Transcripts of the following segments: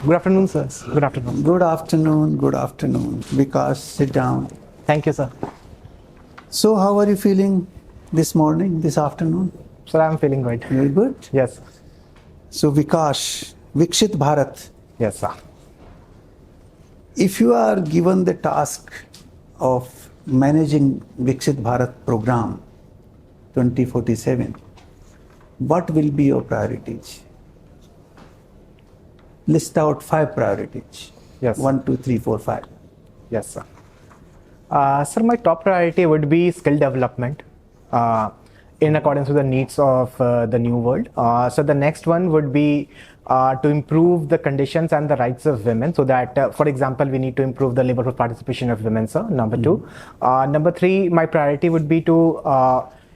Good afternoon, sir. Good afternoon. Good afternoon. Good afternoon. Vikas, sit down. Thank you, sir. So, how are you feeling this morning, this afternoon? Sir, I'm feeling good. Very good. Yes. So, Vikas, Vikshit Bharat. Yes, sir. If you are given the task of managing Vikshit Bharat program 2047, what will be your priorities? List out 5 priorities. Yes. 1, 2, 3, 4, 5. Yes, sir. Sir, my top priority would be skill development in accordance with the needs of the new world. So the next one would be to improve the conditions and the rights of women, so that, for example, we need to improve the labor force participation of women, sir. Number 2. Number 3, my priority would be to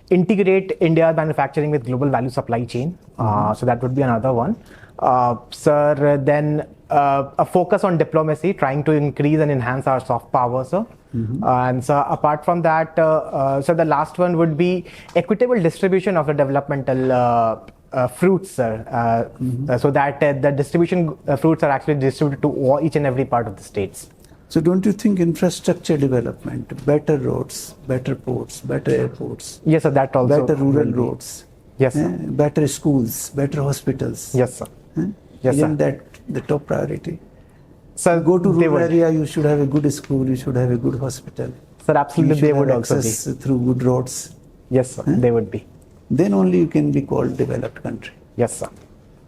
integrate India's manufacturing with global value supply chain. So that would be another one. Sir, then a focus on diplomacy, trying to increase and enhance our soft power, sir. And so apart from that, so the last one would be equitable distribution of the developmental fruits, sir, so that the distribution fruits are actually distributed to each and every part of the states. So don't you think infrastructure development, better roads, better ports, better airports, Yes, sir, that also. better rural roads, Yes, sir. better schools, better hospitals? Yes, sir. Yes, Isn't sir. that the top priority? Sir, Go to they rural would. area, you should have a good school, you should have a good hospital. Sir, You absolutely, should they have would also be. access through good roads. Yes, sir, they would be. Then only you can be called developed country. Yes, sir.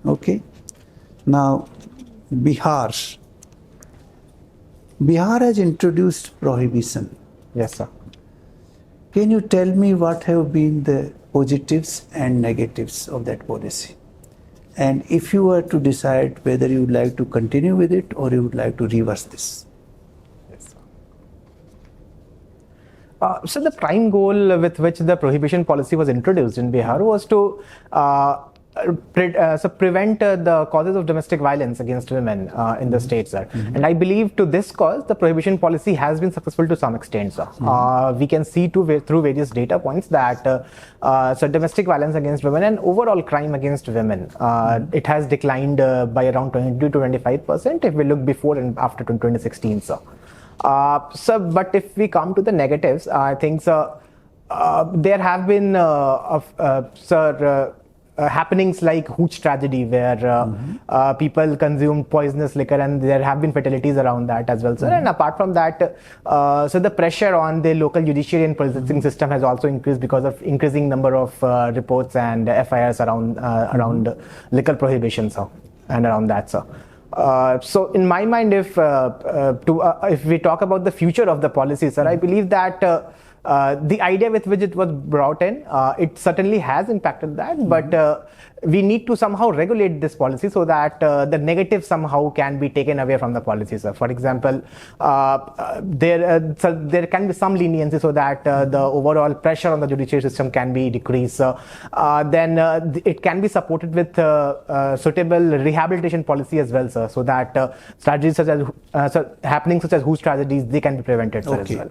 Okay. Now, Bihar. Bihar has introduced prohibition. Yes, sir. Can you tell me what have been the positives and negatives of that policy? And if you were to decide whether you would like to continue with it or you would like to reverse this? Yes, sir. So the prime goal with which the prohibition policy was introduced in Bihar was to prevent the causes of domestic violence against women in the state, sir. And I believe to this cause, the prohibition policy has been successful to some extent, sir. We can see through various data points that so domestic violence against women and overall crime against women, it has declined by around 20 to 25% if we look before and after 2016, sir. So, but if we come to the negatives, I think, sir, there have been, happenings like Hooch tragedy, where people consumed poisonous liquor, and there have been fatalities around that as well, sir. And apart from that, so the pressure on the local judiciary and policing system has also increased because of increasing number of reports and FIRs around liquor prohibition, sir, and around that, sir. So in my mind, if we talk about the future of the policy, sir, I believe that the idea with which it was brought in, it certainly has impacted that, but we need to somehow regulate this policy so that the negative somehow can be taken away from the policy, sir. For example, there can be some leniency so that the overall pressure on the judiciary system can be decreased. Then it can be supported with suitable rehabilitation policy as well, sir, so that strategies such as happenings such as Hooch tragedies, they can be prevented, sir, as well.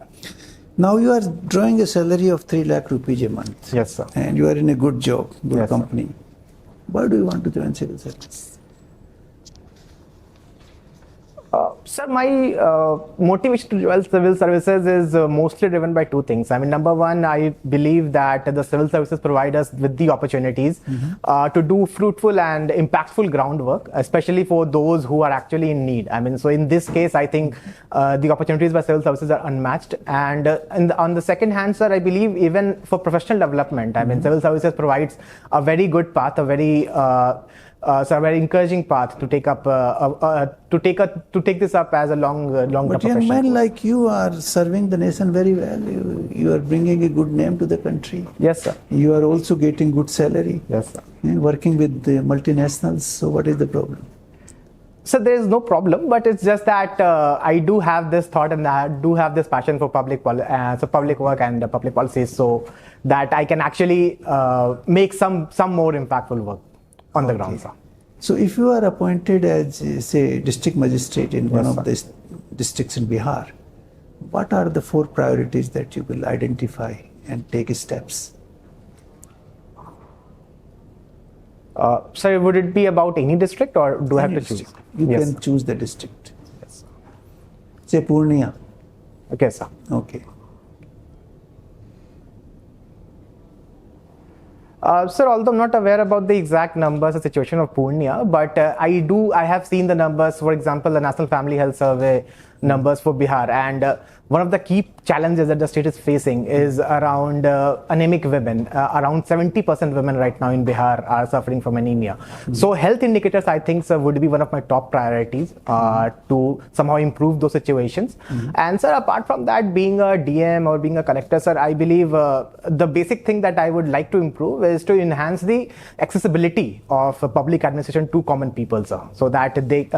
Now you are drawing a salary of 3 lakh rupees a month. Yes, sir. And you are in a good job, good Yes, company. Why do you want to join civil service? Sir, my motivation to join civil services is mostly driven by 2 things. I mean, number one, I believe that the civil services provide us with the opportunities to do fruitful and impactful groundwork, especially for those who are actually in need. I mean, so in this case, I think the opportunities by civil services are unmatched. And on the second hand, sir, I believe even for professional development, I mean, civil services provides a very good path, a very so a very encouraging path to take up to take this up as a long But young men like you are serving the nation very well. You are bringing a good name to the country. Yes, sir. You are also getting good salary. Yes, sir. Working with the multinationals. So what is the problem? So there is no problem, but it's just that I do have this thought and I do have this passion for public work and public policies, so that I can actually make some more impactful work on the ground, sir. So if you are appointed as, say, district magistrate in one Yes, of the districts in Bihar, what are the 4 priorities that you will identify and take steps? Sir, would it be about any district or do I have to choose? District. You Yes, can sir. choose the district. Yes. Say Purnia. Okay, sir. Okay. Sir, although I'm not aware about the exact numbers, the situation of Purnia, but I have seen the numbers, for example, the National Family Health Survey numbers for Bihar, and one of the key challenges that the state is facing is around anemic women. Around 70% women right now in Bihar are suffering from anemia. So health indicators, I think, sir, would be one of my top priorities to somehow improve those situations. And sir, apart from that, being a DM or being a collector, sir, I believe the basic thing that I would like to improve is to enhance the accessibility of public administration to common people, sir, so that they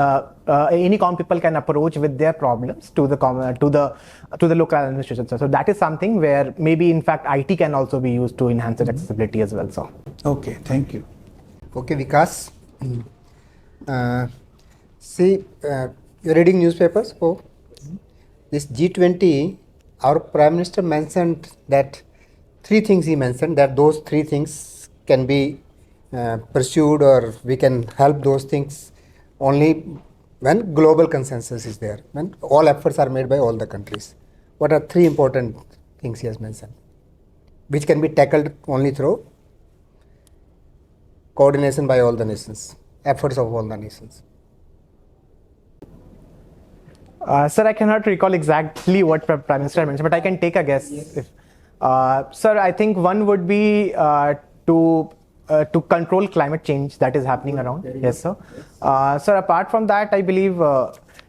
any common people can approach with their problems to the local administration, sir. So that is something where maybe in fact IT can also be used to enhance its accessibility as well, sir. Okay, thank you. Okay, Vikas. You're reading newspapers. Oh, this G20, our Prime Minister mentioned that three things he mentioned, that those three things can be pursued, or we can help those things only when global consensus is there, when all efforts are made by all the countries. What are three important things he has mentioned, which can be tackled only through coordination by all the nations, efforts of all the nations? Sir, I cannot recall exactly what Prime Minister mentioned, but I can take a guess. Yes. If, sir, I think one would be to control climate change that is happening around. Yes, sir. Sir, apart from that, I believe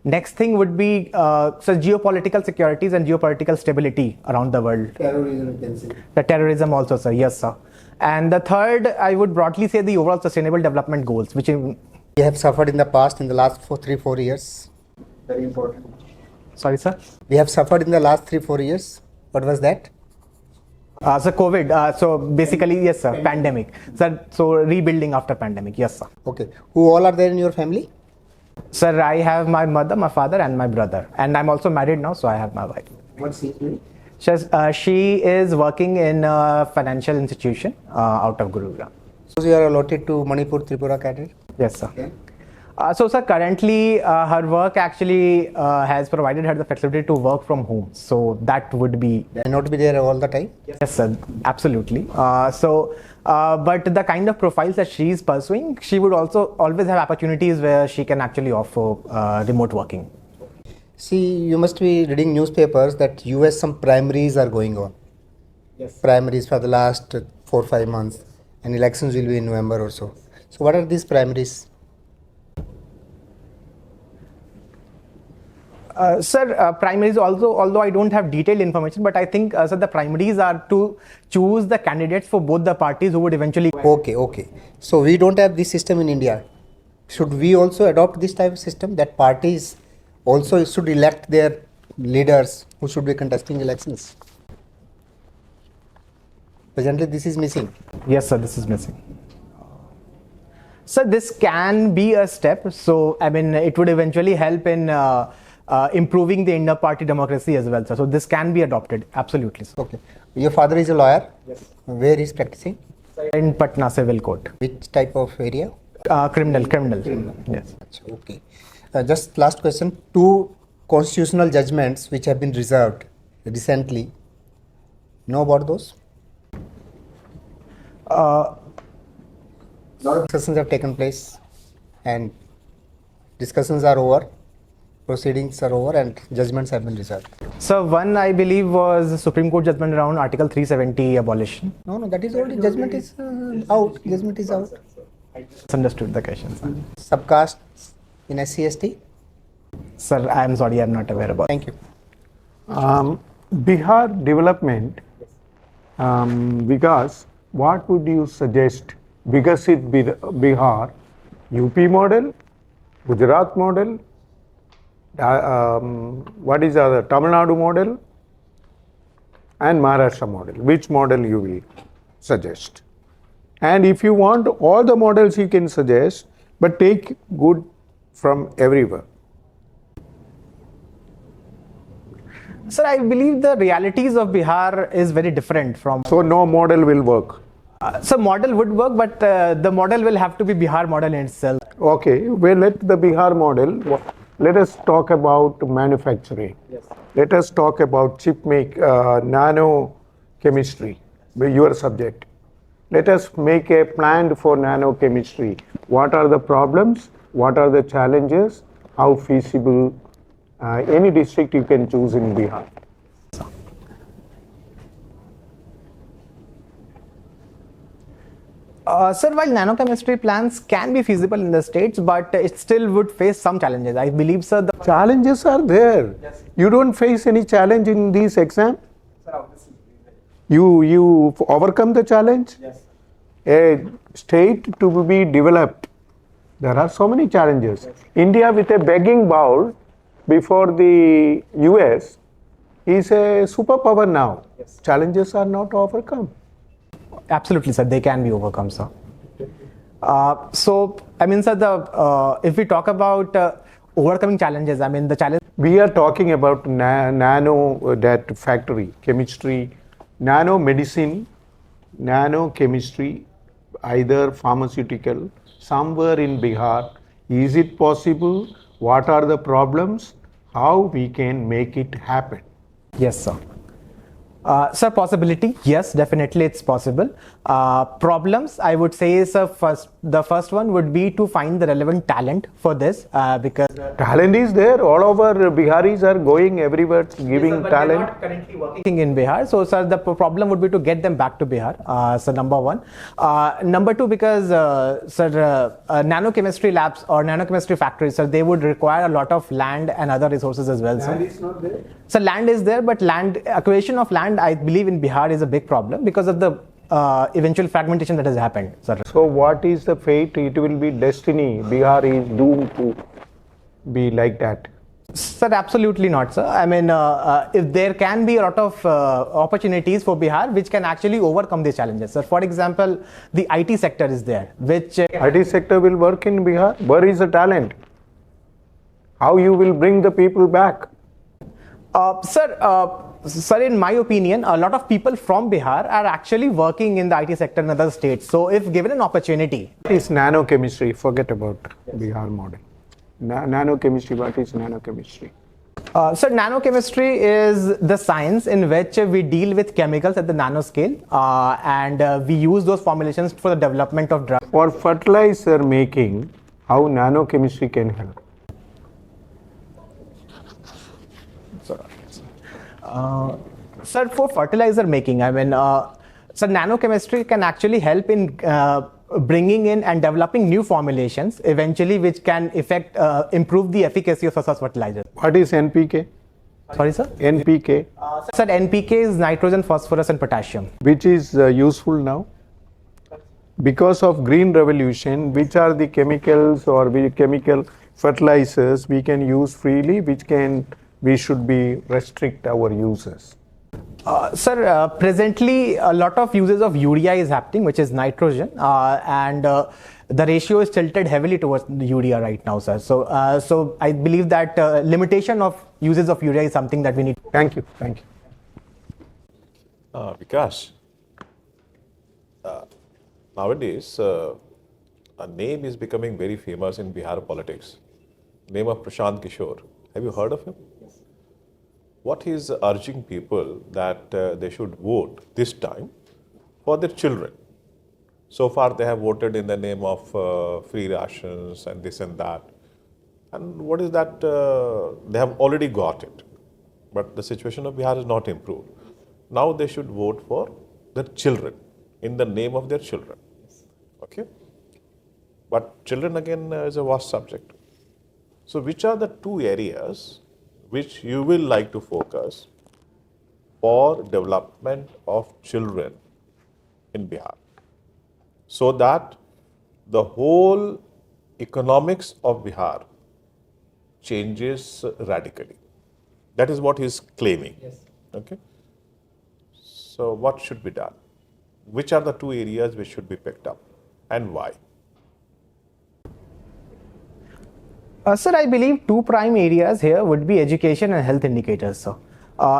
next thing would be geopolitical securities and geopolitical stability around the world. Terrorism, you can say. The terrorism also, sir. Yes, sir. And the third, I would broadly say the overall sustainable development goals, which We have suffered in the past, in the last 3-4 years. Very important. sorry, sir. We have suffered in the last 3-4 years. What was that? So COVID. So basically, yes, sir. Pandemic. Sir, so rebuilding after pandemic. Yes, sir. Okay. Who all are there in your family? Sir, I have my mother, my father, and my brother, and I'm also married now, so I have my wife. What's he doing? She is working in a financial institution out of Gurugram. So you are allotted to Manipur, Tripura cadre? Yes, sir. Okay. So, sir, currently her work actually has provided her the flexibility to work from home. So that would be. They may not be there all the time? Yes, sir. Absolutely. But the kind of profiles that she is pursuing, she would also always have opportunities where she can actually offer remote working. See, you must be reading newspapers that US some primaries are going on. Yes. Primaries for the last 4-5 months, and elections will be in November or so. So what are these primaries? Sir, primaries also, although I don't have detailed information, but I think sir, the primaries are to choose the candidates for both the parties who would eventually. Okay. So we don't have this system in India. Should we also adopt this type of system, that parties also should elect their leaders who should be contesting elections? Presently, this is missing. Yes, sir, this is missing. So this can be a step. So I mean, it would eventually help in improving the inter-party democracy as well, sir. So this can be adopted, absolutely, sir. Okay. Your father is a lawyer. Yes. Where is practicing? In Patna Civil Court. Which type of area? Criminal. Yes. Okay. Just last question. 2 constitutional judgments which have been reserved recently. Know about those? Lot of discussions have taken place, and discussions are over, proceedings are over, and judgments have been reserved. So one, I believe, was Supreme Court judgment around Article 370 abolition. No, that is already, judgment is out. Judgment is out. Misunderstood the question, sir. Subcaste in SC/ST? Sir, I am sorry, I am not aware about. Thank you. Bihar development, Vikas, what would you suggest? Vikasit Bihar, UP model, Gujarat model, what is the other, Tamil Nadu model, and Maharashtra model? Which model you will suggest? And if you want all the models you can suggest, but take good from everywhere. Sir, I believe the realities of Bihar is very different from. So no model will work. So model would work, but the model will have to be Bihar model in itself. Okay, well, let the Bihar model, let us talk about manufacturing. Yes. Let us talk about nano chemistry, your subject. Let us make a plan for nanochemistry. What are the problems? What are the challenges? How feasible? Any district you can choose in Bihar. Sir, while nanochemistry plans can be feasible in the states, but it still would face some challenges. I believe, sir, the Challenges are there. Yes. You don't face any challenge in this exam. You overcome the challenge. Yes. A state to be developed. There are so many challenges. India with a begging bowl before the US is a superpower now. Yes. Challenges are not overcome. Absolutely, sir. They can be overcome, sir. So, I mean, sir, if we talk about overcoming challenges, I mean, the challenge. We are talking about nano that factory, chemistry, nano medicine, nano chemistry, either pharmaceutical, somewhere in Bihar. Is it possible? What are the problems? How we can make it happen? Yes, sir. Sir, possibility, yes, definitely it's possible. Problems, I would say, is the first one would be to find the relevant talent for this because Talent is there. All over Biharis are going everywhere giving but talent. they're not currently working in Bihar. So, sir, the problem would be to get them back to Bihar. So, number one. Number two, because, nanochemistry labs or nanochemistry factories, sir, they would require a lot of land and other resources as well, sir. is not there. So, land is there, but acquisition of land, I believe, in Bihar is a big problem because of the eventual fragmentation that has happened, sir. So what is the fate? It will be destiny. Bihar is doomed to be like that. Sir, absolutely not, sir. I mean, if there can be a lot of opportunities for Bihar which can actually overcome these challenges. Sir, for example, the IT sector is there, which IT sector will work in Bihar. Where is the talent? How you will bring the people back? Sir, in my opinion, a lot of people from Bihar are actually working in the IT sector in other states. So, if given an opportunity, What is nanochemistry? Forget about Bihar model. Nanochemistry. What is nanochemistry? sir, nanochemistry is the science in which we deal with chemicals at the nanoscale, and we use those formulations for the development of drugs. For fertilizer making, how nanochemistry can help? Sir, for fertilizer making, I mean, sir, nanochemistry can actually help in bringing in and developing new formulations, eventually, which can improve the efficacy of such fertilizers. What is NPK? Sorry, sir? NPK, Sir, NPK is nitrogen, phosphorus, and potassium. which is useful now? Because of green revolution, which are the chemicals or chemical fertilizers we can use freely, we should be restrict our uses? Sir, presently a lot of uses of urea is happening, which is nitrogen, and the ratio is tilted heavily towards the urea right now, sir. So I believe that limitation of uses of urea is something that we need. Thank you. Thank you. Vikas, nowadays a name is becoming very famous in Bihar politics. Name of Prashant Kishore. Have you heard of him? Yes. What he is urging people that they should vote this time for their children. So far they have voted in the name of free rations and this and that. And what is that? They have already got it. But the situation of Bihar is not improved. Now they should vote for their children, in the name of their children. Okay? But children again is a vast subject. So which are the two areas which you will like to focus for development of children in Bihar, so that the whole economics of Bihar changes radically? That is what he is claiming. Yes. Okay. So what should be done? Which are the two areas which should be picked up and why? Sir, I believe two prime areas here would be education and health indicators, sir.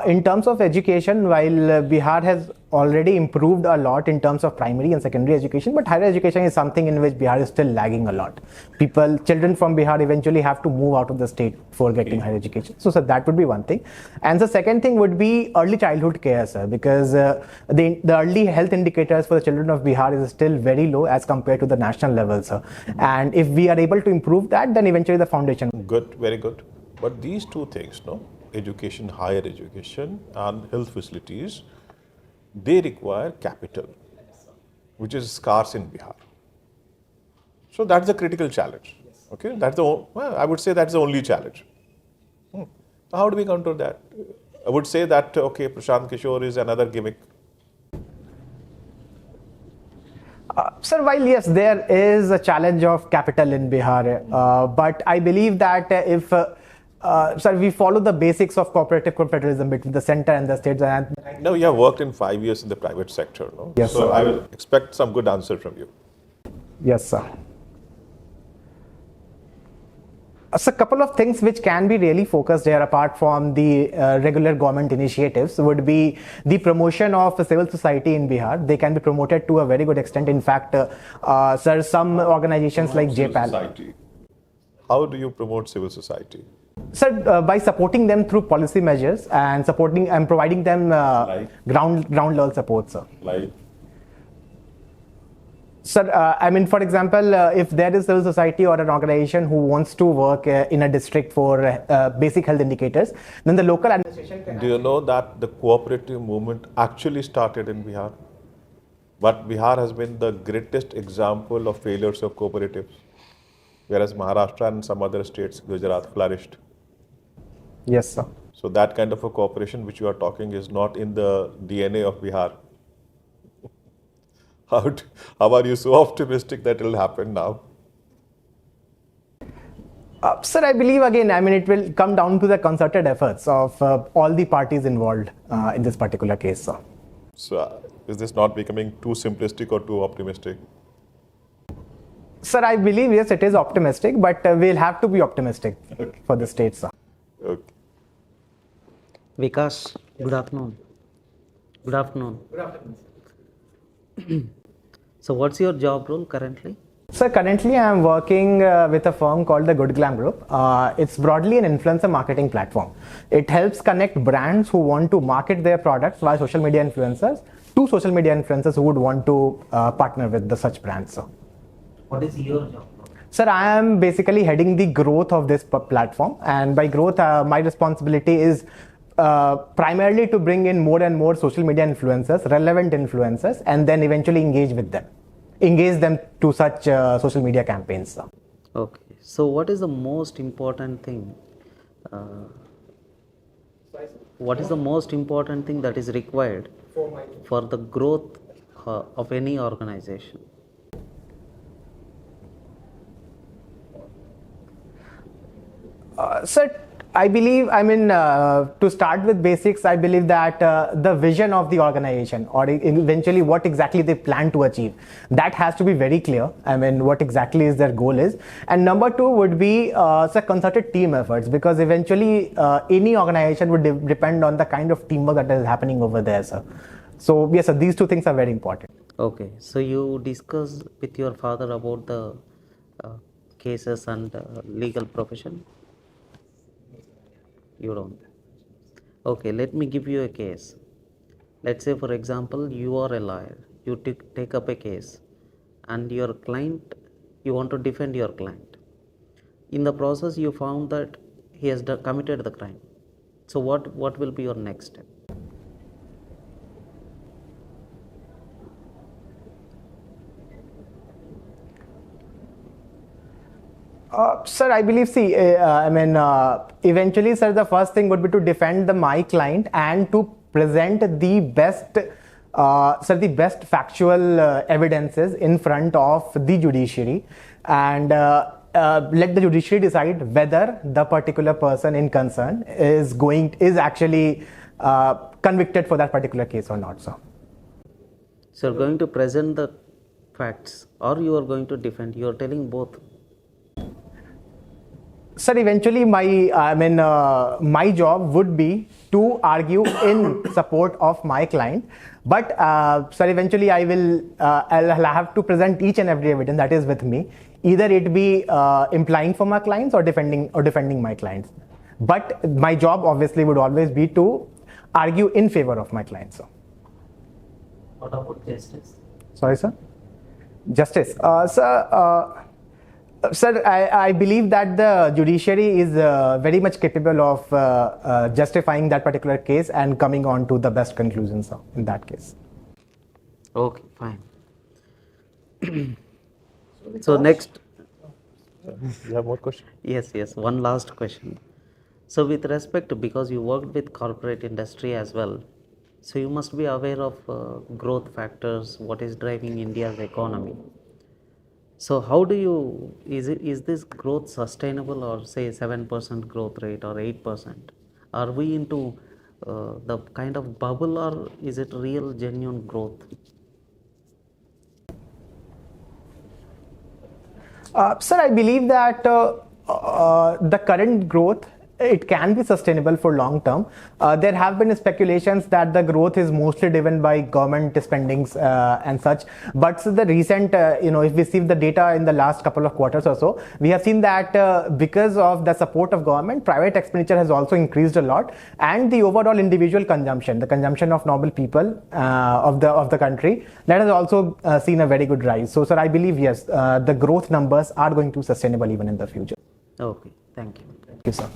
In terms of education, while Bihar has already improved a lot in terms of primary and secondary education, but higher education is something in which Bihar is still lagging a lot. Children from Bihar eventually have to move out of the state for getting higher education. So that would be one thing. And the second thing would be early childhood care, sir, because the early health indicators for the children of Bihar is still very low as compared to the national level, sir. And if we are able to improve that, then eventually the foundation. Good, very good. But these two things, no, education, higher education, and health facilities, they require capital, which is scarce in Bihar. So that's the critical challenge. Okay, I would say that's the only challenge. So how do we counter that? I would say that okay, Prashant Kishore is another gimmick. Sir, while yes, there is a challenge of capital in Bihar, but I believe that if sir, we follow the basics of cooperative federalism between the center and the states. Now you have worked in 5 years in the private sector, no? Yes, so sir. I will expect some good answer from you. Yes, sir. So a couple of things which can be really focused here apart from the regular government initiatives would be the promotion of civil society in Bihar. They can be promoted to a very good extent. In fact, sir, some organizations like JPAL. Society. How do you promote civil society? Sir, by supporting them through policy measures and supporting and providing them ground level support, sir. Like? Sir, I mean, for example, if there is civil society or an organization who wants to work in a district for basic health indicators, then the local administration can... Do you know that the cooperative movement actually started in Bihar? But Bihar has been the greatest example of failures of cooperatives, whereas Maharashtra and some other states, Gujarat, flourished. Yes, sir. So that kind of a cooperation which you are talking is not in the DNA of Bihar. How are you so optimistic that it will happen now? Sir, I believe again, I mean, it will come down to the concerted efforts of all the parties involved in this particular case, sir. So is this not becoming too simplistic or too optimistic? Sir, I believe, yes, it is optimistic, but we'll have to be optimistic for the state, sir. Okay. Vikas, good afternoon. Good afternoon. Good afternoon. So what's your job role currently? Sir, currently I am working with a firm called the Good Glam Group. It's broadly an influencer marketing platform. It helps connect brands who want to market their products via social media influencers to social media influencers who would want to partner with such brands. Sir. What is your job role? Sir, I am basically heading the growth of this platform, and by growth, my responsibility is primarily to bring in more and more social media influencers, relevant influencers, and then eventually engage them to such social media campaigns. Sir. Okay. So what is the most important thing? What is the most important thing that is required for the growth of any organization? Sir, I believe, I mean, to start with basics, I believe that the vision of the organization or eventually what exactly they plan to achieve, that has to be very clear. I mean, what exactly is their goal is. And number two would be concerted team efforts, because eventually any organization would depend on the kind of teamwork that is happening over there, sir. So yes, sir, these two things are very important. Okay. So you discussed with your father about the cases and legal profession? You don't. Okay, let me give you a case. Let's say, for example, you are a lawyer. You take up a case and your client, you want to defend your client. In the process, you found that he has committed the crime. So what will be your next step? Sir, I believe, eventually, sir, the first thing would be to defend my client and to present the best, the best factual evidences in front of the judiciary, and let the judiciary decide whether the particular person in concern is actually convicted for that particular case or not, sir. So you're going to present the facts or you are going to defend? You are telling both. Sir, eventually my job would be to argue in support of my client. But sir, eventually I'll have to present each and every evidence that is with me. Either it be implying for my clients or defending my clients. But my job obviously would always be to argue in favor of my clients. So. What about justice? Sorry, sir. Justice, sir, I believe that the judiciary is very much capable of justifying that particular case and coming on to the best conclusions in that case. Okay, fine. So next, You have more questions? yes, one last question. So with respect to, because you worked with corporate industry as well, so you must be aware of growth factors, what is driving India's economy. So how do you, is this growth sustainable, or say 7% growth rate or 8%? Are we into the kind of bubble, or is it real genuine growth? Sir, I believe that the current growth, it can be sustainable for long term. There have been speculations that the growth is mostly driven by government spendings and such. But so the recent, if we see the data in the last couple of quarters or so, we have seen that because of the support of government, private expenditure has also increased a lot, and the overall individual consumption, the consumption of normal people of the country, that has also seen a very good rise. So, sir, I believe yes, the growth numbers are going to be sustainable even in the future. Okay, thank you. Thank you, sir.